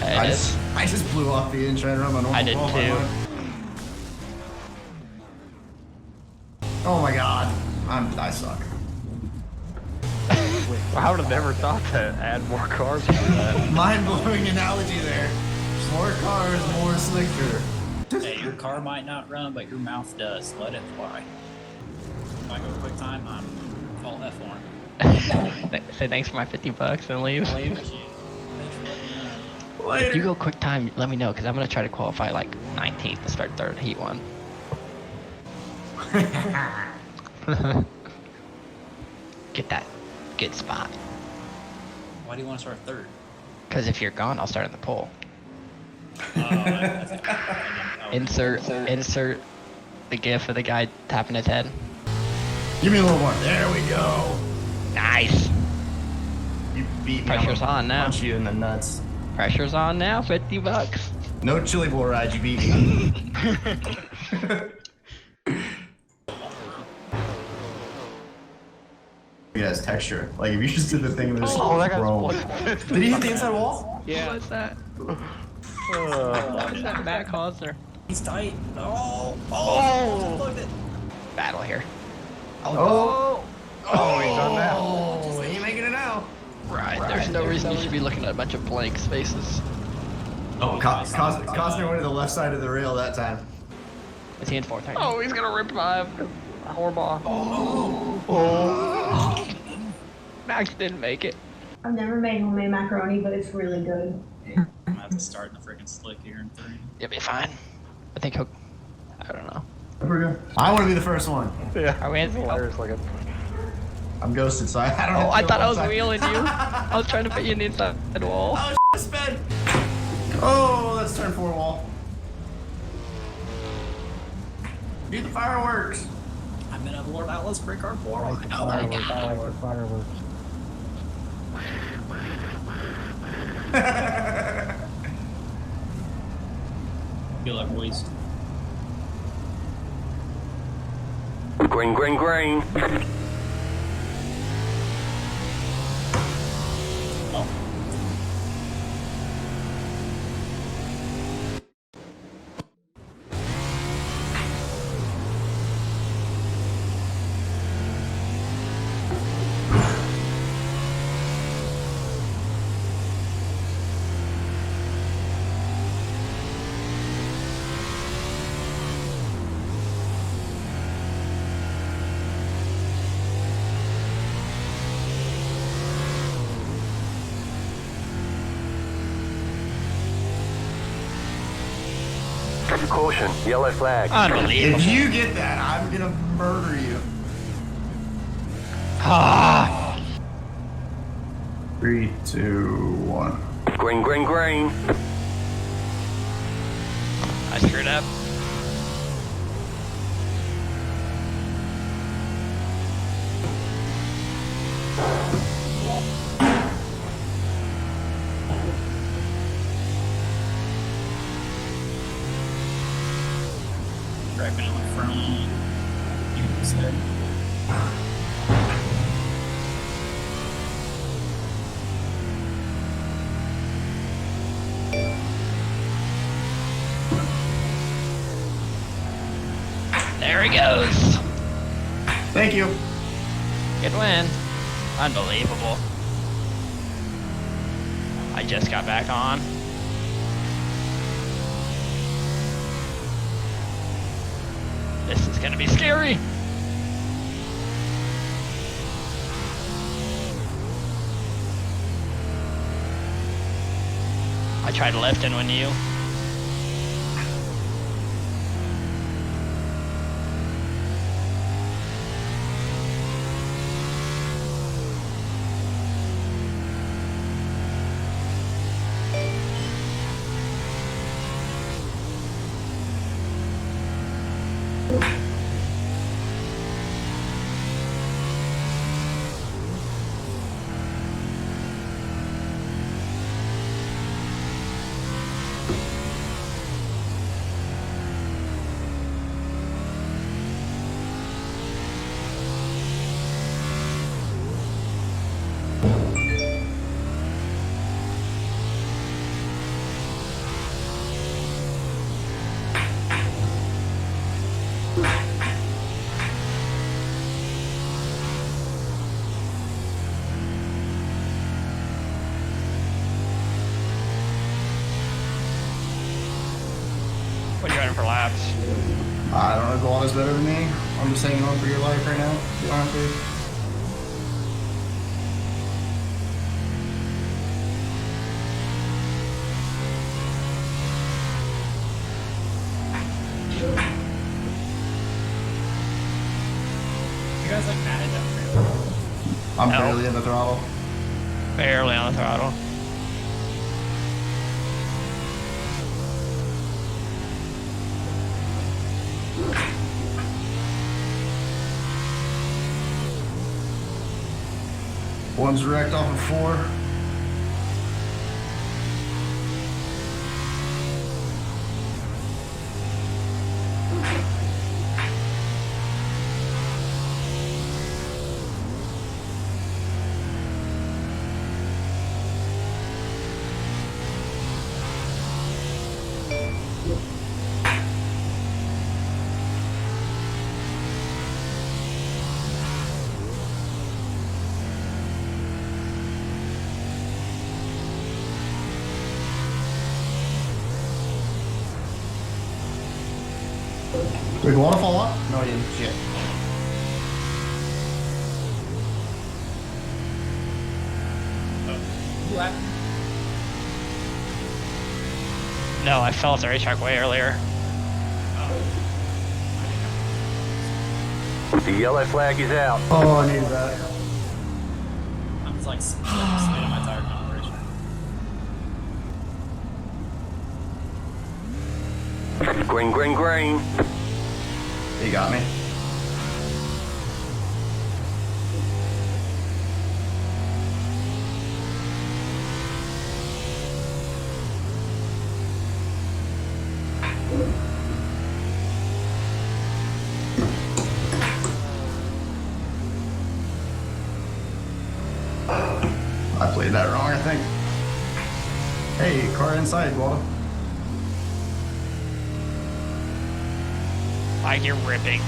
I just blew off the end trying to run my normal I did qualifying too. line. Oh my god. I suck. I would have never thought to add more cars to that. Mind-blowing analogy there. More cars, more slicker. Hey, your car might not run, but your mouth does. Let it fly. If I go quick time, I'm call F horn. Say thanks for my $50 and leave. Thanks for letting me know. If you go quick time, let me know because I'm gonna try to qualify like 19th to start third heat one. Get that good spot. Why do you want to start third? Because if you're gone, I'll start in the pole. Oh, Insert the gif of the guy tapping his head. Give me a little more. There we go. Nice. You beat me. Pressure's I'm gonna on now. Punch you in the nuts. Pressure's on now. $50. No chili bowl ride. You beat me. It has texture. Like if you just did the thing and just Oh, that guy's roll. one. Did he hit the inside wall? Yeah. What's that? Uh, What's that Matt Cosner? He's tight. Oh! Look at Battle here. Oh! Oh, he's done that. Oh, he ain't making it out. Right. There's no reason you should be looking at a bunch of blank spaces. Oh, Costner went to the left side of the rail that time. Is he in fourth right now? Oh, he's gonna rip five. Horrible. Oh. Max didn't make it. I've never made homemade macaroni, but it's really good. I'm gonna have to start in the freaking slick here in 3. You'll be fine. I think he'll. I don't know. I want to be the first one. Yeah. Are we in? Hilarious looking. I'm ghosted, so I don't know. Oh, I thought I was wheeling you. I was trying to put you in the inside wall. Oh, spin. Oh, let's turn 4 wall. Do the fireworks. I'm in a World of Outlaws Sprint Car 4. Oh my god. Fireworks. Feel like boys. Green, green, green. Oh. Caution, yellow flag. Unbelievable. If you get that, I'm gonna murder you. Ah. 3, 2, 1. Green, green, green. I screwed up. Wrapping on the front. You said. There he goes. Thank you. Good win. Unbelievable. I just got back on. This is gonna be scary. I tried lifting when you. running for laps. I don't know if Walt is better than me. I'm just hanging on for your life right now. You don't have to. You guys like manage up there? I'm No. barely in the throttle. Barely on the throttle. One's wrecked off of 4. Did you want to fall off? No, I didn't. Shit. You lap? No, I fell off the racetrack way earlier. The yellow flag is out. Oh, I needed that. I'm just like spinning my tire calibration. Green, green, green. You got me. I played that wrong, I think. Hey, car inside, Waldo. Like you're ripping.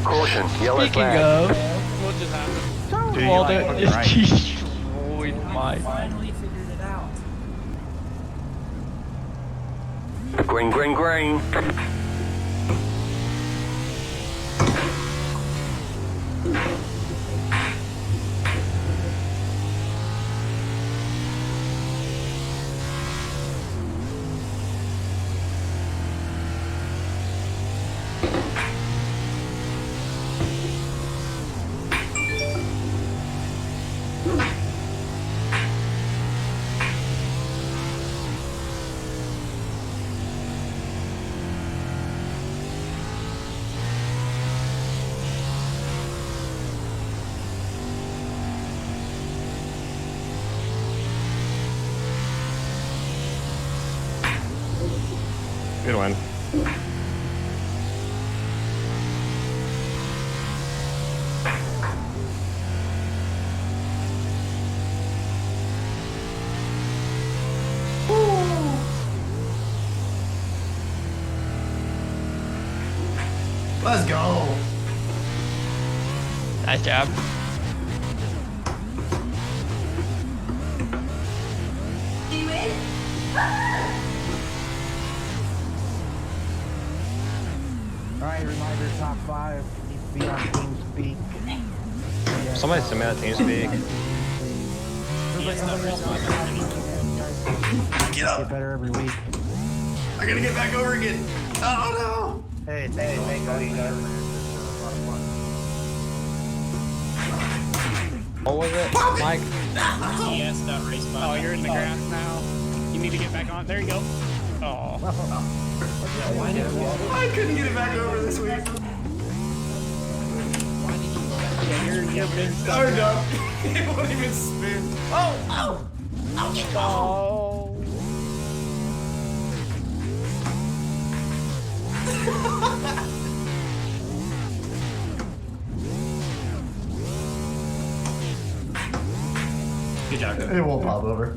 Caution, yellow Speaking flag. of, what just happened? Dude, you Waldo like fucking just right. destroyed my. Finally figured it out. Green, green, green. Good one. Let's go. Nice job. You win? Alright, reminder, top 5 needs to be on TeamSpeak. Somebody send me that TeamSpeak. Get up. Get better every week. I gotta get back over again. Oh Hey, thank all you guys. What was it, Mike? ES.raceby. Oh, you're in the grass now. You need to get back on. There you go. Oh. no. I couldn't get it back over this week. Yeah, you're big stuff. Oh no. It won't even spin. Oh. Good job. It won't pop over.